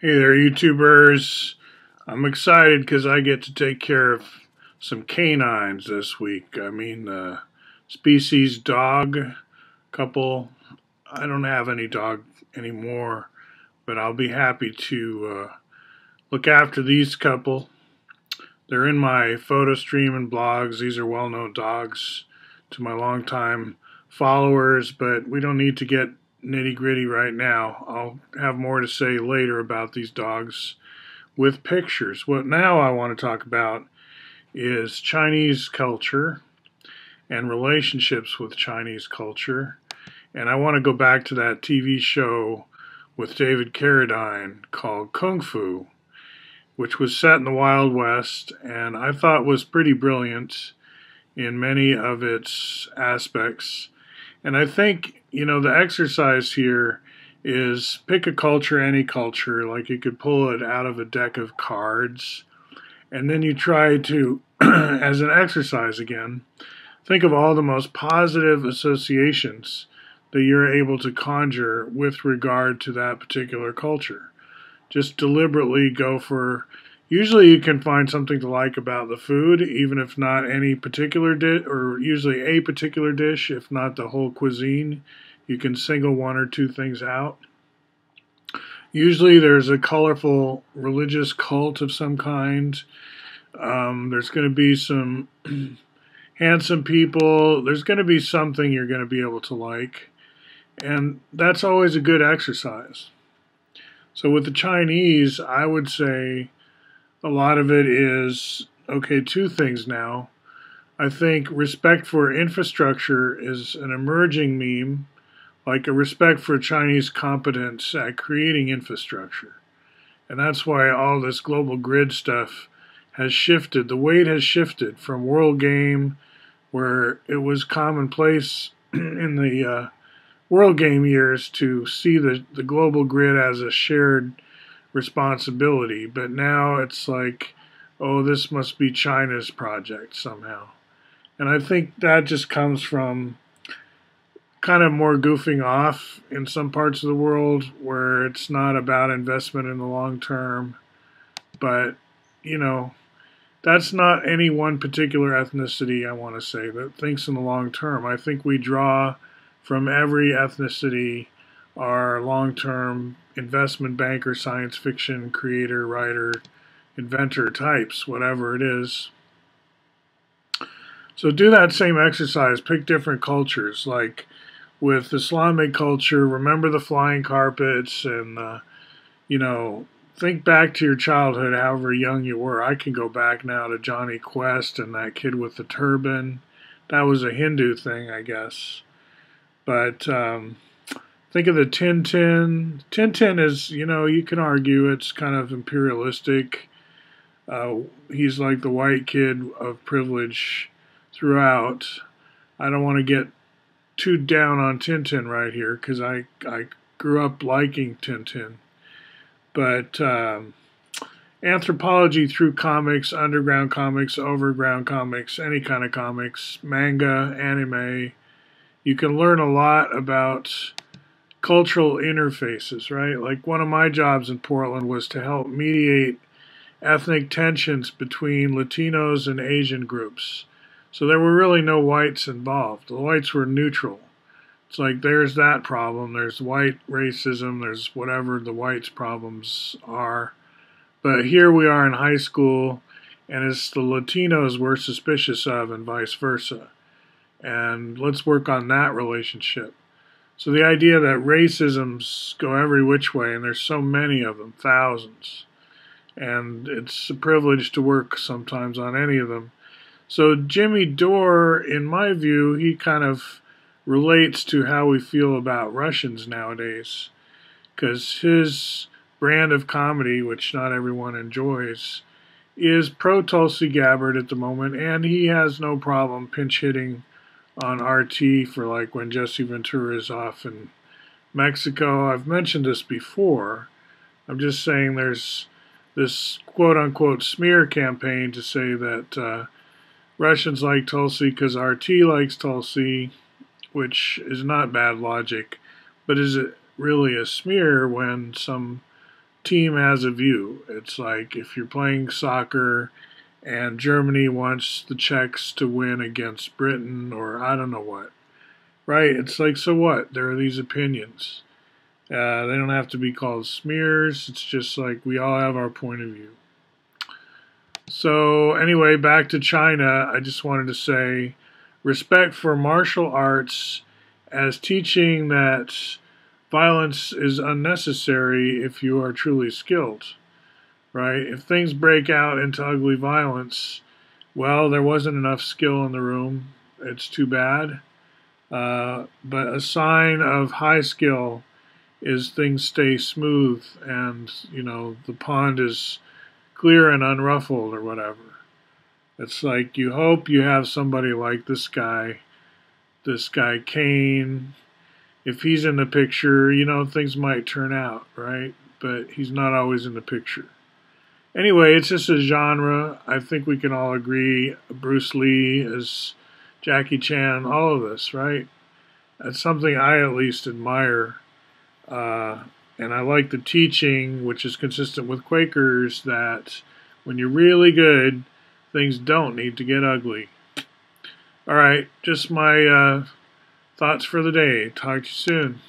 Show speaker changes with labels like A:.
A: Hey there, YouTubers. I'm excited because I get to take care of some canines this week. Species dog couple. I don't have any dog anymore, but I'll be happy to look after these couple. They're in my photo stream and blogs. These are well-known dogs to my longtime followers, but we don't need to get nitty-gritty right now. I'll have more to say later about these dogs with pictures. What now I want to talk about is Chinese culture and relationships with Chinese culture. And I want to go back to that TV show with David Carradine called Kung Fu, which was set in the Wild West, and I thought was pretty brilliant in many of its aspects. And I think, the exercise here is pick a culture, any culture, like you could pull it out of a deck of cards, and then you try to, as an exercise again, think of all the most positive associations that you're able to conjure with regard to that particular culture. Just deliberately go for, usually you can find something to like about the food, even if not any particular dish, or usually a particular dish, if not the whole cuisine. You can single one or two things out. Usually there's a colorful religious cult of some kind. There's going to be some handsome people. There's going to be something you're going to be able to like. And that's always a good exercise. So with the Chinese, I would say a lot of it is, okay, two things now. I think respect for infrastructure is an emerging meme, like a respect for Chinese competence at creating infrastructure. And that's why all this global grid stuff has shifted. The weight has shifted from World Game, where it was commonplace in the World Game years to see the global grid as a shared responsibility, but now it's like, oh, this must be China's project somehow. And I think that just comes from kind of more goofing off in some parts of the world where it's not about investment in the long term, but that's not any one particular ethnicity, I want to say, that thinks in the long term. I think we draw from every ethnicity our long-term investment banker, science fiction creator, writer, inventor types, whatever it is. So do that same exercise. Pick different cultures. Like with Islamic culture, remember the flying carpets and, think back to your childhood, however young you were. I can go back now to Johnny Quest and that kid with the turban. That was a Hindu thing, I guess. But think of the Tintin. Tintin is, you can argue it's kind of imperialistic. He's like the white kid of privilege throughout. I don't want to get too down on Tintin right here because I grew up liking Tintin. But Anthropology through comics, underground comics, overground comics, any kind of comics, manga, anime, you can learn a lot about cultural interfaces, right? Like one of my jobs in Portland was to help mediate ethnic tensions between Latinos and Asian groups. So there were really no whites involved. The whites were neutral. It's like there's that problem, there's white racism, there's whatever the whites' problems are. But here we are in high school, and it's the Latinos we're suspicious of and vice versa. And let's work on that relationship. So the idea that racisms go every which way, and there's so many of them, thousands, and it's a privilege to work sometimes on any of them. So Jimmy Dore, in my view, he kind of relates to how we feel about Russians nowadays, because his brand of comedy, which not everyone enjoys, is pro-Tulsi Gabbard at the moment, and he has no problem pinch hitting on RT for like when Jesse Ventura is off in Mexico. I've mentioned this before. I'm just saying there's this quote-unquote smear campaign to say that Russians like Tulsi because RT likes Tulsi, which is not bad logic, but is it really a smear when some team has a view. It's like if you're playing soccer and Germany wants the Czechs to win against Britain or I don't know what, right? It's like, so what? There are these opinions. They don't have to be called smears. It's just like we all have our point of view. So anyway, back to China, I just wanted to say respect for martial arts as teaching that violence is unnecessary if you are truly skilled, right? If things break out into ugly violence, well, there wasn't enough skill in the room. It's too bad. But a sign of high skill is things stay smooth and, the pond is clear and unruffled or whatever. It's like you hope you have somebody like this guy Kane. If he's in the picture, things might turn out, right? But he's not always in the picture. Anyway, it's just a genre. I think we can all agree. Bruce Lee as Jackie Chan, all of this, right? That's something I at least admire. And I like the teaching, which is consistent with Quakers, that when you're really good, things don't need to get ugly. All right, just my thoughts for the day. Talk to you soon.